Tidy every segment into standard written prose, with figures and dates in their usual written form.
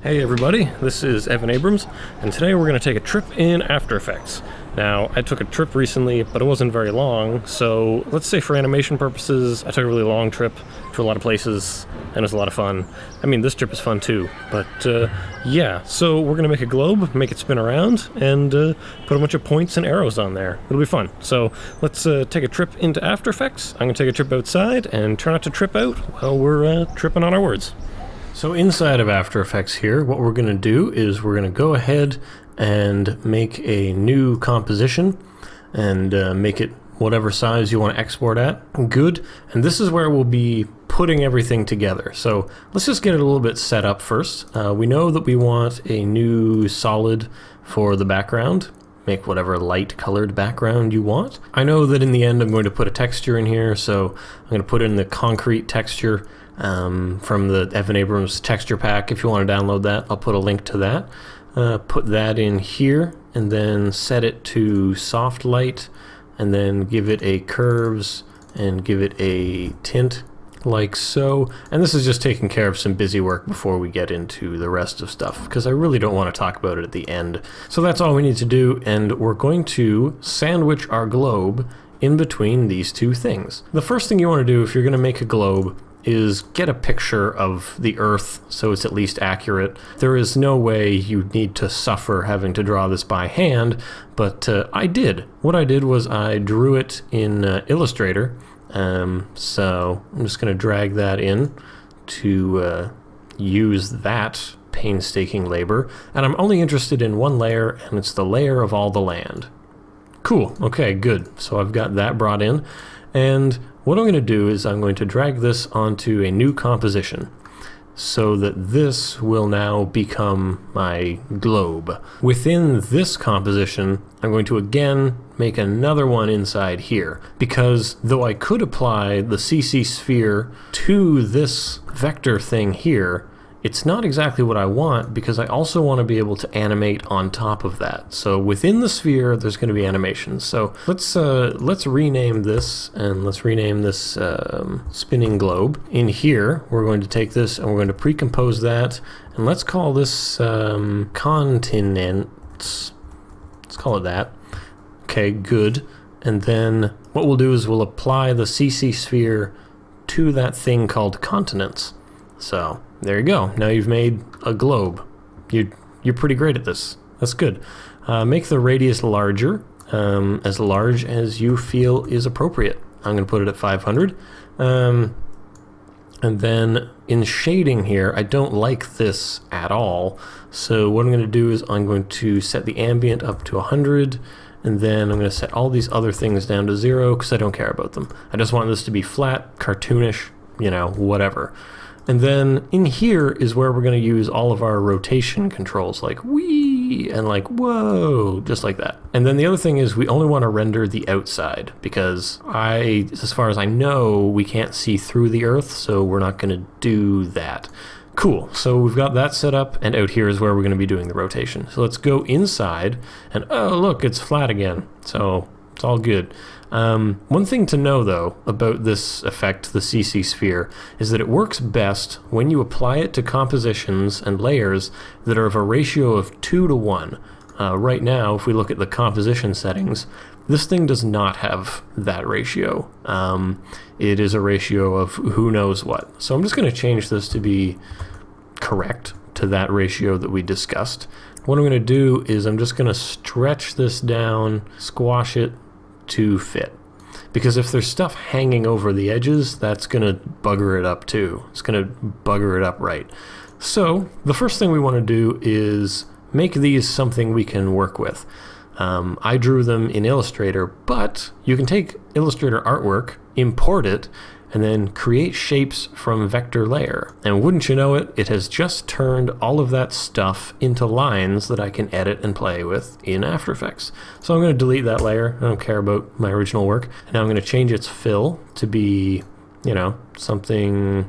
Hey everybody, this is Evan Abrams, and today we're going to take a trip in After Effects. Now, I took a trip recently, but it wasn't very long, so let's say for animation purposes, I took a really long trip to a lot of places, and it was a lot of fun. I mean, this trip is fun too, but yeah, so we're going to make a globe, make it spin around, and put a bunch of points and arrows on there. It'll be fun. So let's take a trip into After Effects. I'm going to take a trip outside and try not to trip out while we're tripping on our words. So inside of After Effects here, what we're going to do is we're going to go ahead and make a new composition and make it whatever size you want to export at. Good. And this is where we'll be putting everything together. So let's just get it a little bit set up first. We know that we want a new solid for the background. Make whatever light colored background you want. I know that in the end I'm going to put a texture in here, so I'm going to put in the concrete texture from the Evan Abrams texture pack. If you want to download that, I'll put a link to that. Put that in here and then set it to soft light and then give it a curves and give it a tint like so. And this is just taking care of some busy work before we get into the rest of stuff, because I really don't want to talk about it at the end. So that's all we need to do, and we're going to sandwich our globe in between these two things. The first thing you want to do if you're going to make a globe is get a picture of the Earth so it's at least accurate. There is no way you need to suffer having to draw this by hand, but I did. What I did was I drew it in Illustrator. So I'm just going to drag that in to use that painstaking labor. And I'm only interested in one layer, and it's the layer of all the land. Cool. Okay, good. So I've got that brought in. And what I'm going to do is I'm going to drag this onto a new composition so that this will now become my globe. Within this composition, I'm going to again make another one inside here, because though I could apply the CC sphere to this vector thing here, it's not exactly what I want, because I also want to be able to animate on top of that. So within the sphere, there's going to be animations. So let's rename this, and let's rename this spinning globe. In here, we're going to take this and we're going to pre-compose that, and let's call this continents. Let's call it that. Okay, good. And then what we'll do is we'll apply the CC sphere to that thing called continents. So there you go. Now you've made a globe. You're pretty great at this. That's good. Make the radius larger, as large as you feel is appropriate. I'm going to put it at 500. And then in shading here, I don't like this at all. So what I'm going to do is I'm going to set the ambient up to 100. And then I'm going to set all these other things down to 0 because I don't care about them. I just want this to be flat, cartoonish, whatever. And then in here is where we're going to use all of our rotation controls, like wee and like whoa, just like that. And then the other thing is we only want to render the outside, because as far as I know, we can't see through the Earth, so we're not going to do that. Cool, so we've got that set up, and out here is where we're going to be doing the rotation. So let's go inside, and oh look, it's flat again, so it's all good. One thing to know though about this effect, the CC sphere, is that it works best when you apply it to compositions and layers that are of a ratio of 2 to 1. Right now, if we look at the composition settings, this thing does not have that ratio. It is a ratio of who knows what. So I'm just going to change this to be correct to that ratio that we discussed. What I'm going to do is I'm just going to stretch this down, squash it to fit. Because if there's stuff hanging over the edges, that's going to bugger it up too. It's going to bugger it up right. So the first thing we want to do is make these something we can work with. I drew them in Illustrator, but you can take Illustrator artwork, import it, and then create shapes from vector layer. And wouldn't you know it, it has just turned all of that stuff into lines that I can edit and play with in After Effects. So I'm going to delete that layer. I don't care about my original work. And now I'm going to change its fill to be, something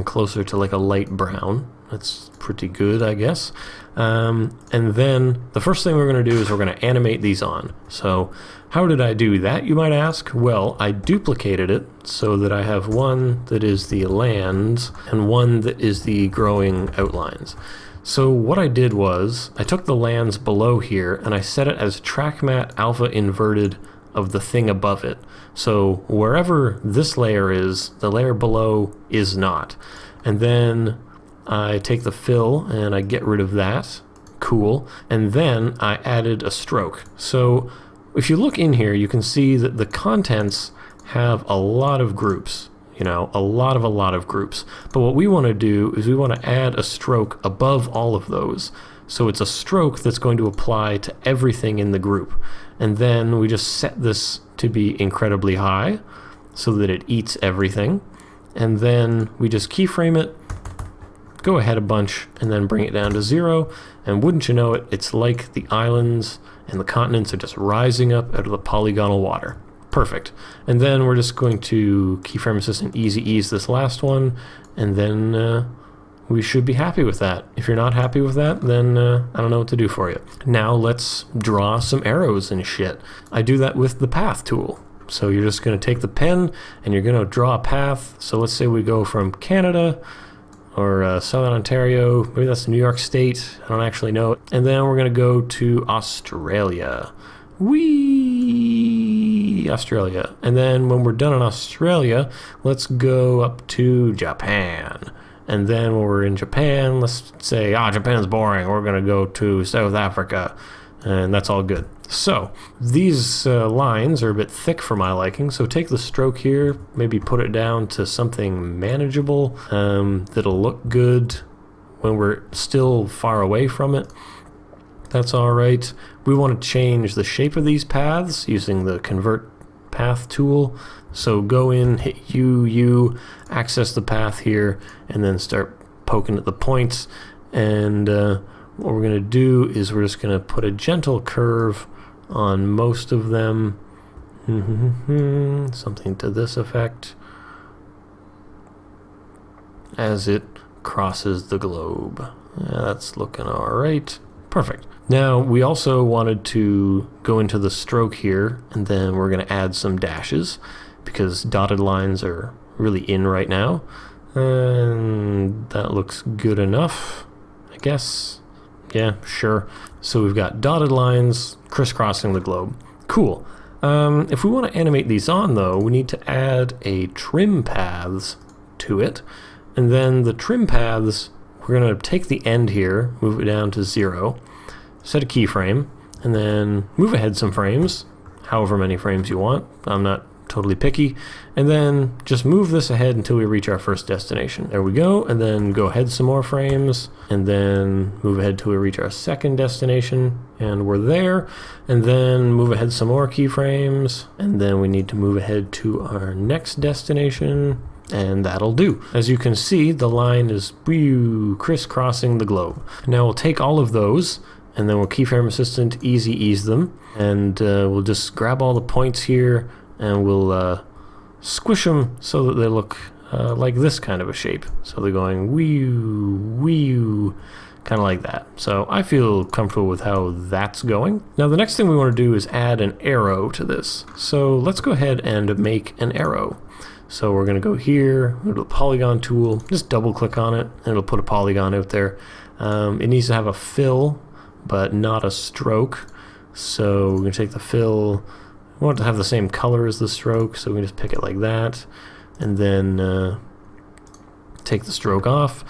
closer to like a light brown. That's pretty good, I guess. And then the first thing we're going to do is we're going to animate these on. So how did I do that, you might ask? Well, I duplicated it so that I have one that is the lands and one that is the growing outlines. So what I did was I took the lands below here and I set it as track matte alpha inverted of the thing above it. So wherever this layer is, the layer below is not. And then I take the fill and I get rid of that. Cool. And then I added a stroke. So if you look in here, you can see that the contents have a lot of groups. You know, a lot of groups. But what we want to do is we want to add a stroke above all of those. So it's a stroke that's going to apply to everything in the group. And then we just set this to be incredibly high so that it eats everything. And then we just keyframe it, go ahead a bunch, and then bring it down to 0. And wouldn't you know it, it's like the islands and the continents are just rising up out of the polygonal water. Perfect. And then we're just going to keyframe assistant easy ease this last one, and then we should be happy with that. If you're not happy with that, then I don't know what to do for you. Now let's draw some arrows and shit. I do that with the path tool. So you're just going to take the pen and you're going to draw a path. So let's say we go from Canada or Southern Ontario, maybe that's New York State, I don't actually know. And then we're going to go to Australia. Whee! Australia. And then when we're done in Australia, let's go up to Japan. And then when we're in Japan, let's say, Japan's boring, we're going to go to South Africa. And that's all good. So these lines are a bit thick for my liking, so take the stroke here, maybe put it down to something manageable that'll look good when we're still far away from it. That's all right. We want to change the shape of these paths using the convert path tool. So go in, hit U, access the path here, and then start poking at the points. And what we're going to do is we're just going to put a gentle curve on most of them. Something to this effect. As it crosses the globe. Yeah, that's looking all right. Perfect. Now we also wanted to go into the stroke here, and then we're going to add some dashes because dotted lines are really in right now. And that looks good enough, I guess. Yeah, sure. So we've got dotted lines crisscrossing the globe. Cool. If we want to animate these on, though, we need to add a trim paths to it. And then the trim paths, we're going to take the end here, move it down to 0, set a keyframe, and then move ahead some frames, however many frames you want. I'm not totally picky. And then just move this ahead until we reach our first destination. There we go. And then go ahead some more frames, and then move ahead till we reach our second destination, and we're there. And then move ahead some more keyframes, and then we need to move ahead to our next destination, and that'll do. As you can see, the line is crisscrossing the globe. Now we'll take all of those, and then we'll keyframe assistant easy ease them, and we'll just grab all the points here, and we'll squish them so that they look like this kind of a shape. So they're going wee-oo, kind of like that. So I feel comfortable with how that's going. Now the next thing we want to do is add an arrow to this. So let's go ahead and make an arrow. So we're going to go here, go to the polygon tool, just double click on it, and it'll put a polygon out there. It needs to have a fill, but not a stroke. So we're going to take the fill. We want it to have the same color as the stroke, so we can just pick it like that, and then take the stroke off.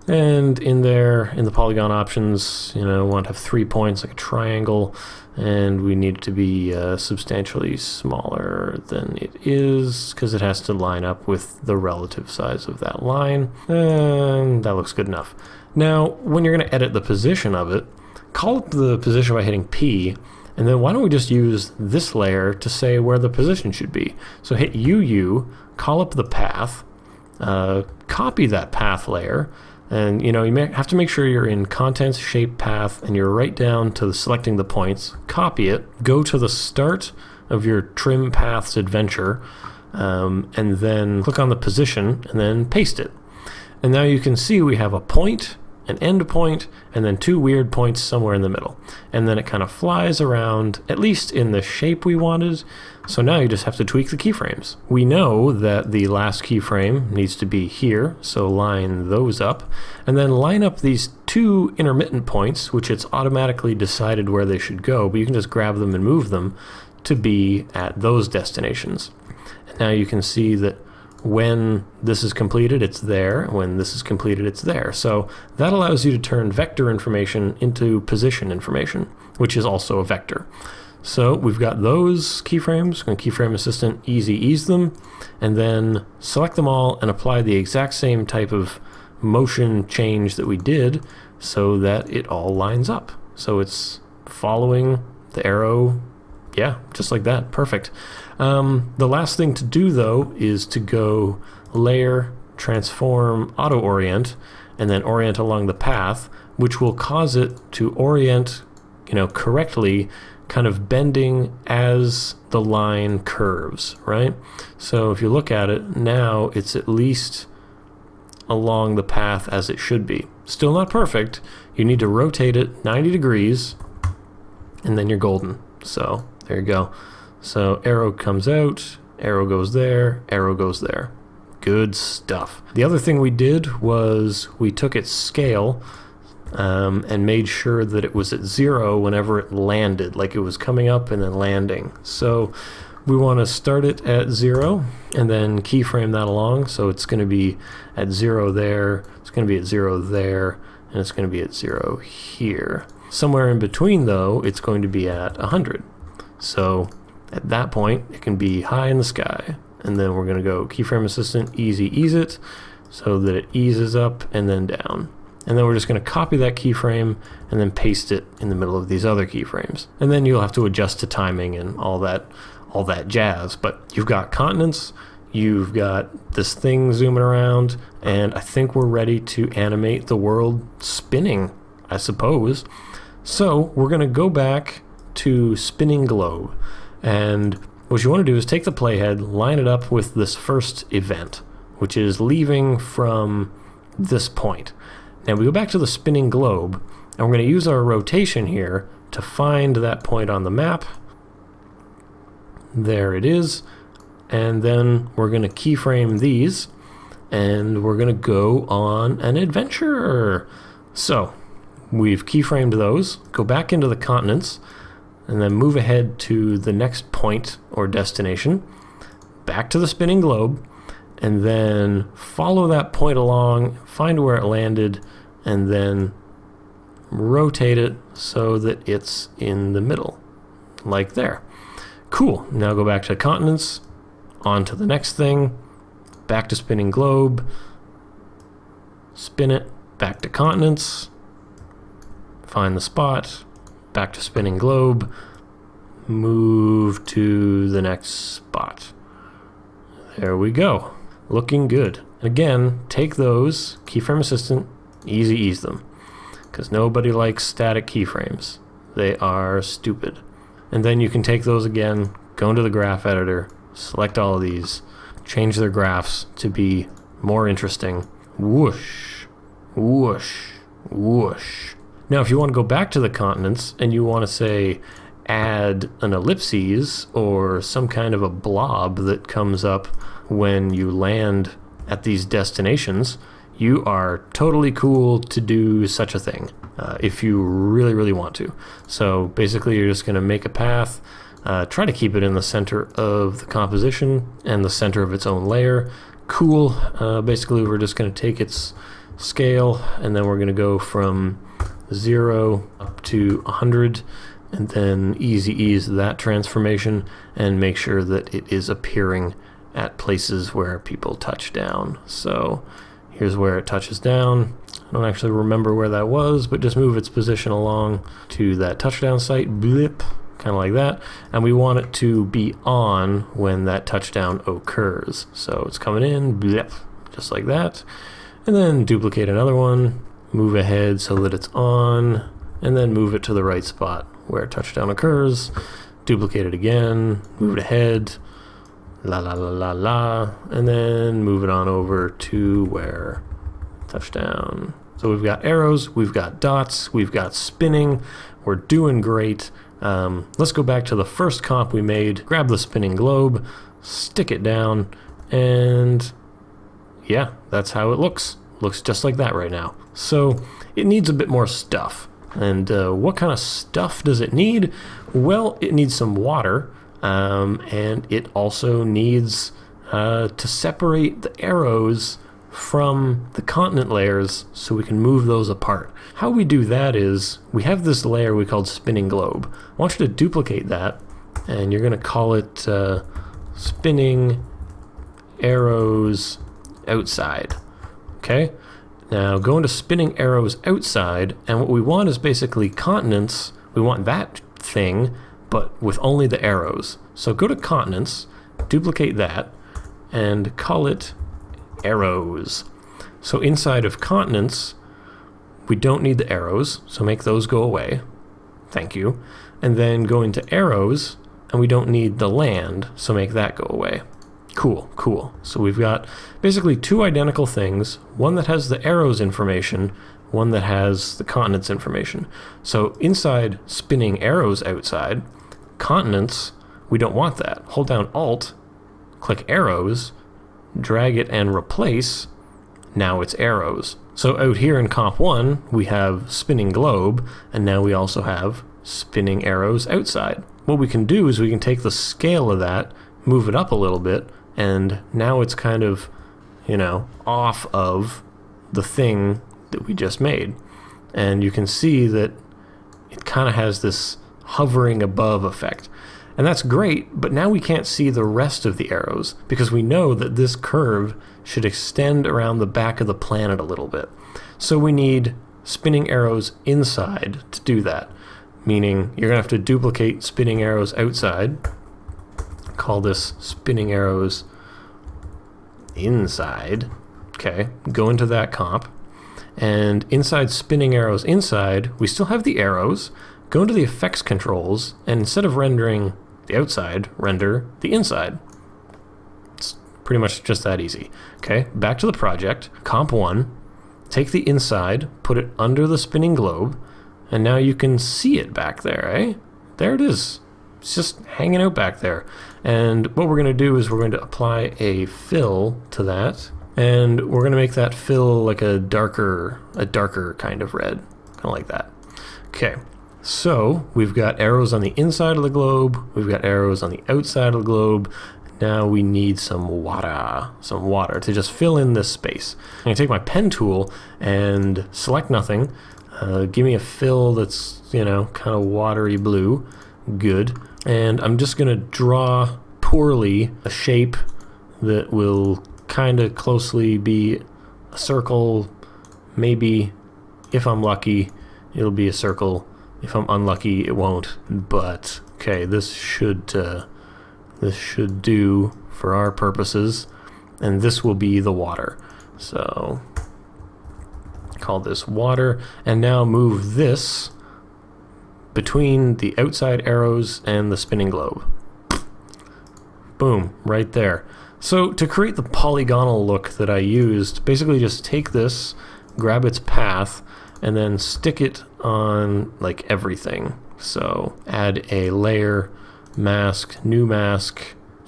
And in there, in the polygon options, we want to have 3 points like a triangle, and we need it to be substantially smaller than it is, because it has to line up with the relative size of that line. And that looks good enough. Now, when you're going to edit the position of it, call up the position by hitting P, and then why don't we just use this layer to say where the position should be. So hit UU, call up the path, copy that path layer, and you may have to make sure you're in contents, shape, path, and you're right down to selecting the points. Copy it, go to the start of your trim paths adventure, and then click on the position, and then paste it. And now you can see we have a point, an end point, and then 2 weird points somewhere in the middle. And then it kind of flies around, at least in the shape we wanted. So now you just have to tweak the keyframes. We know that the last keyframe needs to be here, so line those up. And then line up these 2 intermittent points, which it's automatically decided where they should go, but you can just grab them and move them to be at those destinations. And now you can see that when this is completed, it's there. When this is completed, it's there. So that allows you to turn vector information into position information, which is also a vector. So we've got those keyframes. I'm going to keyframe assistant easy ease them, and then select them all and apply the exact same type of motion change that we did so that it all lines up. So it's following the arrow. Yeah, just like that. Perfect. The last thing to do, though, is to go layer, transform, auto orient, and then orient along the path, which will cause it to orient, correctly, kind of bending as the line curves, right? So if you look at it now, it's at least along the path as it should be. Still not perfect. You need to rotate it 90 degrees, and then you're golden. So there you go. So arrow comes out, arrow goes there, arrow goes there. Good stuff. The other thing we did was we took its scale and made sure that it was at 0 whenever it landed, like it was coming up and then landing. So we want to start it at 0 and then keyframe that along. So it's going to be at 0 there, it's going to be at 0 there, and it's going to be at 0 here. Somewhere in between, though, it's going to be at 100. So at that point, it can be high in the sky. And then we're going to go keyframe assistant, easy ease it, so that it eases up and then down. And then we're just going to copy that keyframe and then paste it in the middle of these other keyframes. And then you'll have to adjust to timing and all that jazz. But you've got continents, you've got this thing zooming around, and I think we're ready to animate the world spinning, I suppose. So we're going to go back to spinning globe. And what you want to do is take the playhead, line it up with this first event, which is leaving from this point. Now we go back to the spinning globe, and we're going to use our rotation here to find that point on the map. There it is. And then we're going to keyframe these, and we're going to go on an adventure. So we've keyframed those. Go back into the continents, and then move ahead to the next point or destination, back to the spinning globe, and then follow that point along, find where it landed, and then rotate it so that it's in the middle, like there. Cool. Now go back to continents, on to the next thing, back to spinning globe, spin it, back to continents, find the spot, back to spinning globe, move to the next spot. There we go. Looking good. And again, take those, keyframe assistant, easy ease them, because nobody likes static keyframes. They are stupid. And then you can take those again, go into the graph editor, select all of these, change their graphs to be more interesting. Whoosh, whoosh, whoosh. Now, if you want to go back to the continents and you want to say add an ellipses or some kind of a blob that comes up when you land at these destinations, you are totally cool to do such a thing if you really, really want to. So basically, you're just going to make a path, try to keep it in the center of the composition and the center of its own layer. Cool. Basically, we're just going to take its scale, and then we're going to go from 0 up to 100, and then easy ease that transformation and make sure that it is appearing at places where people touch down. So here's where it touches down. I don't actually remember where that was, but just move its position along to that touchdown site, blip, kind of like that. And we want it to be on when that touchdown occurs. So it's coming in, blip, just like that. And then duplicate another one, move ahead so that it's on, and then move it to the right spot where touchdown occurs. Duplicate it again, move it ahead, la la la la la, and then move it on over to where touchdown So we've got arrows, we've got dots, we've got spinning. We're doing great. Let's go back to the first comp we made, grab the spinning globe, stick it down, and yeah, that's how it looks. Looks just like that right now. So it needs a bit more stuff. And what kind of stuff does it need? Well, it needs some water, and it also needs to separate the arrows from the continent layers so we can move those apart. How we do that is we have this layer we called spinning globe. I want you to duplicate that, and you're going to call it spinning arrows outside. Okay? Now go into spinning arrows outside, and what we want is basically continents. We want that thing, but with only the arrows. So go to continents, duplicate that, and call it arrows. So inside of continents, we don't need the arrows, so make those go away. Thank you. And then go into arrows, and we don't need the land, so make that go away. Cool, cool. So we've got basically two identical things, one that has the arrows information, one that has the continents information. So inside spinning arrows outside, continents, we don't want that. Hold down Alt, click arrows, drag it and replace. Now it's arrows. So out here in comp 1, we have spinning globe, and now we also have spinning arrows outside. What we can do is we can take the scale of that, move it up a little bit, and now it's kind of, you know, off of the thing that we just made. And you can see that it kind of has this hovering above effect. And that's great, but now we can't see the rest of the arrows because we know that this curve should extend around the back of the planet a little bit. So we need spinning arrows inside to do that, meaning you're going to have to duplicate spinning arrows outside. Call this spinning arrows inside. Okay, go into that comp, and inside spinning arrows inside, we still have the arrows. Go into the effects controls, and instead of rendering the outside, render the inside. It's pretty much just that easy. Okay, back to the project, comp 1, take the inside, put it under the spinning globe, and now you can see it back there, eh? There it is. It's just hanging out back there. And what we're going to do is we're going to apply a fill to that, and we're going to make that fill like a darker kind of red, kind of like that. Okay. So we've got arrows on the inside of the globe, we've got arrows on the outside of the globe. Now we need some water to just fill in this space. I'm going to take my pen tool and select nothing. Give me a fill that's, you know, kind of watery blue. Good. And I'm just going to draw poorly a shape that will kind of closely be a circle. Maybe, if I'm lucky, it'll be a circle. If I'm unlucky, it won't. But okay, this should do for our purposes, and this will be the water. So call this water, and now move this between the outside arrows and the spinning globe. Boom, right there. So to create the polygonal look that I used, basically just take this, grab its path, and then stick it on like everything. So add a layer, mask, new mask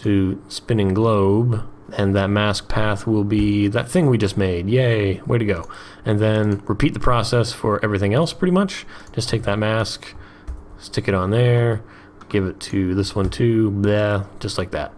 to spinning globe, and that mask path will be that thing we just made. Yay, way to go. And then repeat the process for everything else pretty much. Just take that mask, stick it on there, give it to this one too, blah, just like that.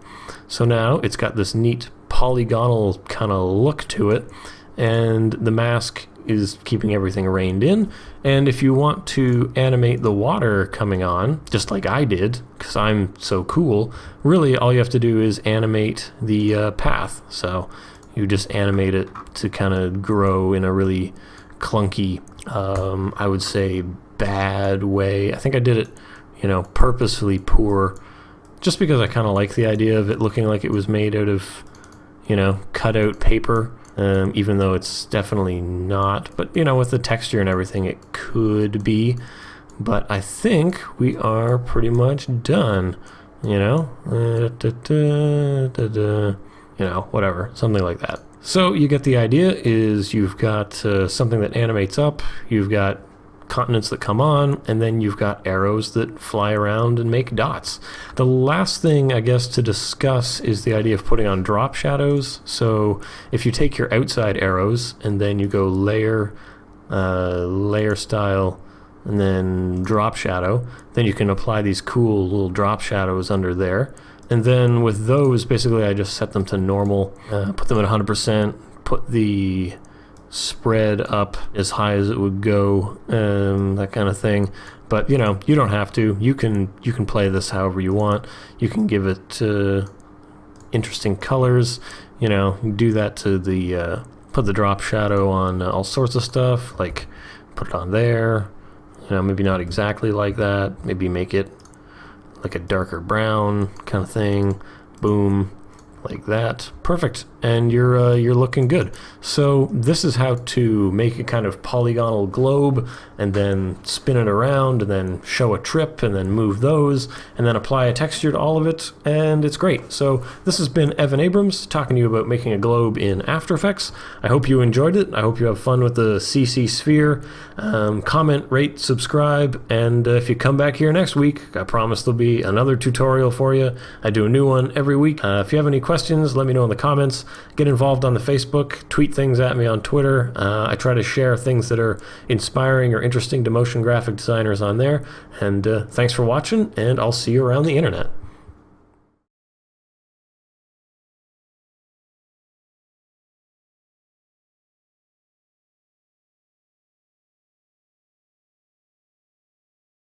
So now it's got this neat polygonal kind of look to it, and the mask is keeping everything reined in. And if you want to animate the water coming on, just like I did, because I'm so cool, really all you have to do is animate the path. So you just animate it to kind of grow in a really clunky, I would say bad way. I think I did it, you know, purposefully poor, just because I kind of like the idea of it looking like it was made out of, you know, cut out paper. Even though it's definitely not, but you know, with the texture and everything, it could be. But I think we are pretty much done, you know, you know, whatever, something like that. So you get the idea. Is you've got something that animates up, you've got continents that come on, and then you've got arrows that fly around and make dots. The last thing, I guess, to discuss is the idea of putting on drop shadows. So if you take your outside arrows and then you go layer, layer style, and then drop shadow, then you can apply these cool little drop shadows under there. And then with those, basically I just set them to normal, put them at 100%, put the spread up as high as it would go, that kind of thing. But you know, you don't have to. You can play this however you want. You can give it interesting colors. You know, do that to the put the drop shadow on all sorts of stuff. Like put it on there. You know, maybe not exactly like that. Maybe make it like a darker brown kind of thing. Boom. Like that. Perfect. And you're looking good. So this is how to make a kind of polygonal globe and then spin it around and then show a trip and then move those and then apply a texture to all of it, and it's great. So this has been Evan Abrams talking to you about making a globe in After Effects. I hope you enjoyed it. I hope you have fun with the CC sphere. Comment, rate, subscribe, and if you come back here next week, I promise there'll be another tutorial for you. I do a new one every week. If you have any questions, let me know in the comments. Get involved on the Facebook, tweet things at me on Twitter. I try to share things that are inspiring or interesting to motion graphic designers on there. And thanks for watching, and I'll see you around the internet.